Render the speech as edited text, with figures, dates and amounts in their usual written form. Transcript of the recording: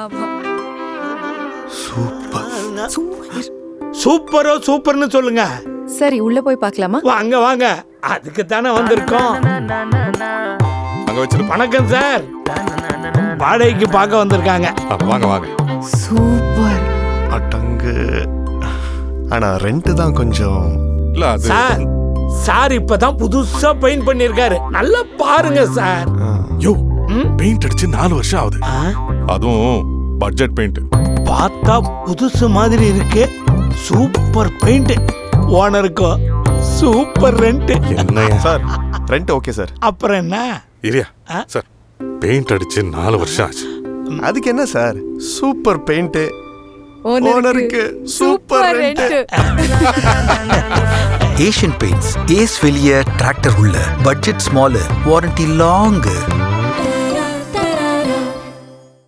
ஆமா. சூப்பரோ சூப்பர்னு சொல்லுங்க. சரி உள்ள போய் பார்க்கலாமா? வாங்க வாங்க, அதுக்கு தானே வந்திருக்கோம். வணக்கம் சார், வாடகைக்கு பார்க்க வந்திருக்காங்க. வாங்க வாங்க. சூப்பர். அட்டங்கு. ஆனா ரெண்ட் தான் கொஞ்சம். இல்ல அது சார், சார் இப்பதான் புதுசா பெயிண்ட் பண்ணிருக்காரு, நல்லா பாருங்க சார். யோ, பெயிண்ட் அடிச்சு 4 வருஷம் ஆகுது. அதுவும் பட்ஜெட் பெயிண்ட். பார்த்தா புதுசு மாதிரி இருக்கு. Super paint. ஓனருக்கோ சூப்பர் ரெண்ட். என்னையா சார் ரெண்ட் ஓகே சார். அப்புறம் என்ன? இரியா சார், பெயிண்ட் அடிச்சு 4 வருஷம் ஆச்சு. அதுக்கு என்ன சார், சூப்பர் பெயிண்ட். ஓனருக்கு super rent. Asian Paints, Ace வெளிய டிராக்டர் உள்ள, பட்ஜெட் ஸ்மால், வாரண்டி லாங்.